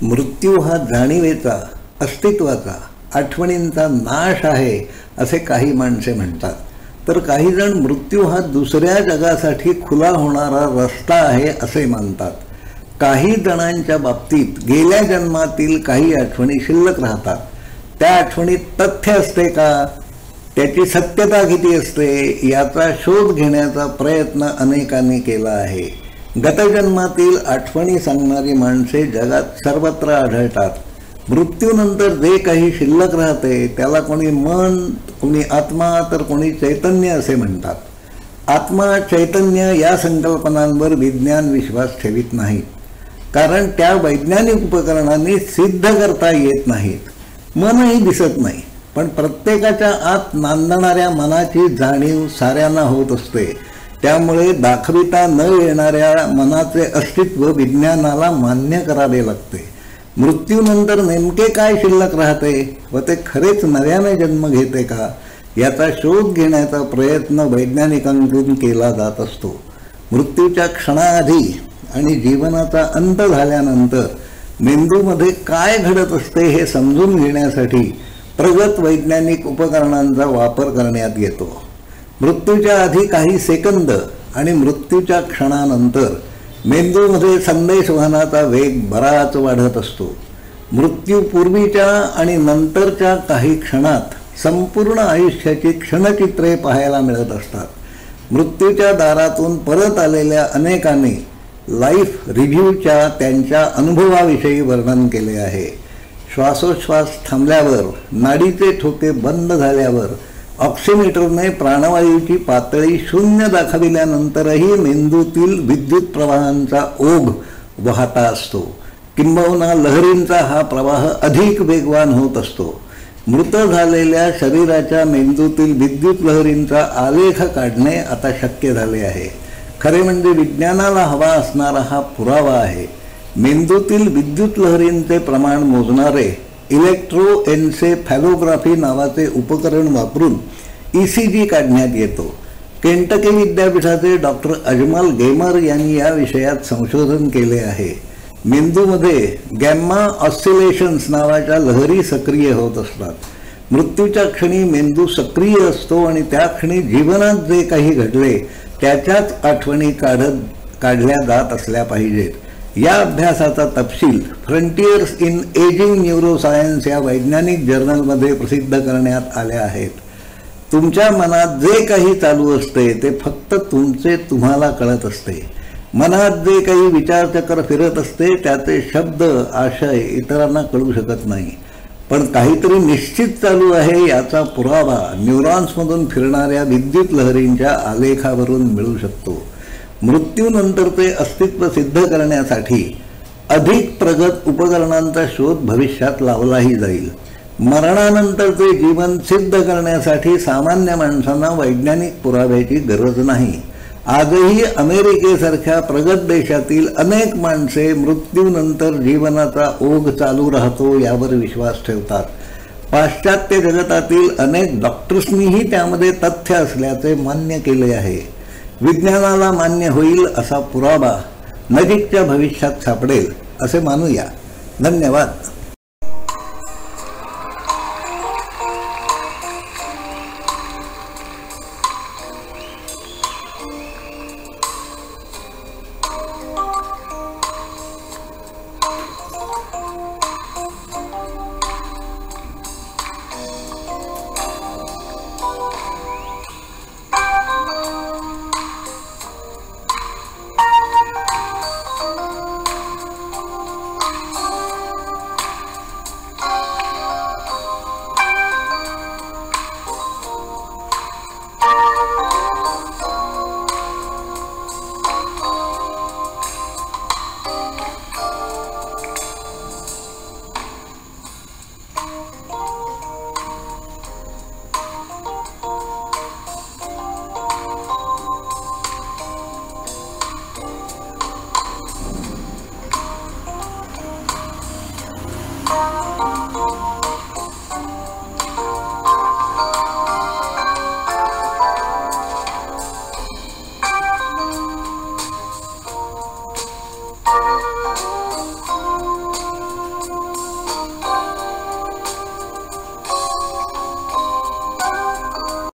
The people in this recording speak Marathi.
मृत्यू हा जाणीवेचा, अस्तित्वाचा, आठवणींचा नाश आहे असे काही माणसे म्हणतात. तर काही जण मृत्यू हा दुसऱ्या जगासाठी खुला होणारा रस्ता आहे असे मानतात. काही जणांच्या बाबतीत गेल्या जन्मातील काही आठवणी शिल्लक राहतात. त्या आठवणीत तथ्य असते का, त्याची सत्यता किती असते याचा शोध घेण्याचा प्रयत्न अनेकांनी केला आहे. गतजन्मातील आठवणी सांगणारी माणसे जगात सर्वत्र आढळतात. मृत्यूनंतर जे काही शिल्लक राहते त्याला कोणी मन, कोणी आत्मा, तर कोणी चैतन्य असे म्हणतात. आत्मा, चैतन्य या संकल्पनांवर विज्ञान विश्वास ठेवित नाही, कारण त्या वैज्ञानिक उपकरणांनी सिद्ध करता येत नाहीत. मनही दिसत नाही, पण प्रत्येकाच्या आत नांदणाऱ्या मनाची जाणीव साऱ्यांना होत असते. त्यामुळे दाखविता न येणाऱ्या मनाचे अस्तित्व विज्ञानाला मान्य करावे लागते. मृत्यूनंतर नेमके काय शिल्लक राहते व ते खरेच नव्याने जन्म घेते का याचा शोध घेण्याचा प्रयत्न वैज्ञानिकांकडून केला जात असतो. मृत्यूच्या क्षणाआधी आणि जीवनाचा अंत झाल्यानंतर मेंदूमध्ये काय घडत असते हे समजून घेण्यासाठी प्रगत वैज्ञानिक उपकरणांचा वापर करण्यात येतो. मृत्यूच्या आधी काही सेकंद आणि मृत्यूच्या क्षणानंतर मेंदूमध्ये संदेशवहनाचा वेग बराच वाढत असतो. मृत्यूपूर्वीच्या आणि नंतरच्या काही क्षणात संपूर्ण आयुष्याची क्षणचित्रे पाहायला मिळत असतात. मृत्यूच्या दारातून परत आलेल्या अनेकांनी लाईफ रिव्ह्यूच्या त्यांच्या अनुभवाविषयी वर्णन केले आहे. श्वासोच्छ्वास थांबल्यावर, नाडीचे ठोके बंद झाल्यावर, ऑक्सिमीटरने प्राणवायूची पातळी 0 दाखविल्यानंतरही मेंदूतील विद्युत प्रवाहांचा ओघ वाहता असतो. किंबहुना लहरींचा हा प्रवाह अधिक वेगवान होत असतो. मृत झालेल्या शरीराच्या मेंदूतील विद्युत लहरींचा आलेख काढणे आता शक्य झाले आहे. खरे म्हणजे विज्ञानाला हवा असणारा हा पुरावा आहे. मेंदूतील विद्युत लहरींचे प्रमाण मोजणारे इलेक्ट्रोएन्सेफॅलोग्राफी नावाचे उपकरण वापरून ECG काढण्यात येतो. केंटकी विद्यापीठाचे डॉक्टर अजमल गेमर यांनी या विषयात संशोधन केले आहे. मेंदूमध्ये गॅम्मा ऑसिलेशन्स नावाच्या लहरी सक्रिय होत असतात. मृत्यूच्या क्षणी मेंदू सक्रिय असतो आणि त्या क्षणी जीवनात जे काही घडले त्याच्याच आठवणी काढल्या जात असल्या पाहिजेत. या अभ्यासाचा तपशील फ्रंटियर्स इन एजिंग न्यूरोसायन्स या वैज्ञानिक जर्नलमध्ये प्रसिद्ध करण्यात आल्या आहेत. तुमच्या मनात जे काही चालू असते ते फक्त तुम्हाला कळत असते. मनात जे काही विचारचक्र फिरत असते त्याचे शब्द, आशय इतरांना कळू शकत नाही. पण काहीतरी निश्चित चालू आहे याचा पुरावा न्यूरॉन्समधून फिरणाऱ्या विद्युत लहरींच्या आलेखावरून मिळू शकतो. मृत्यूनंतरचे अस्तित्व सिद्ध करण्यासाठी अधिक प्रगत उपकरणांचा शोध भविष्यात लावलाही जाईल. मरणानंतरचे जीवन सिद्ध करण्यासाठी सामान्य माणसांना वैज्ञानिक पुराव्याची गरज नाही. आजही अमेरिकेसारख्या प्रगत देशातील अनेक माणसे मृत्यूनंतर जीवनाचा ओघ चालू राहतो यावर विश्वास ठेवतात. पाश्चात्य जगतातील अनेक डॉक्टर्सनीही त्यामध्ये तथ्य असल्याचे मान्य केले आहे. विज्ञानाला मान्य होईल असा पुरावा नजीकच्या भविष्यात सापडेल असे मानूया. धन्यवाद. Thank you.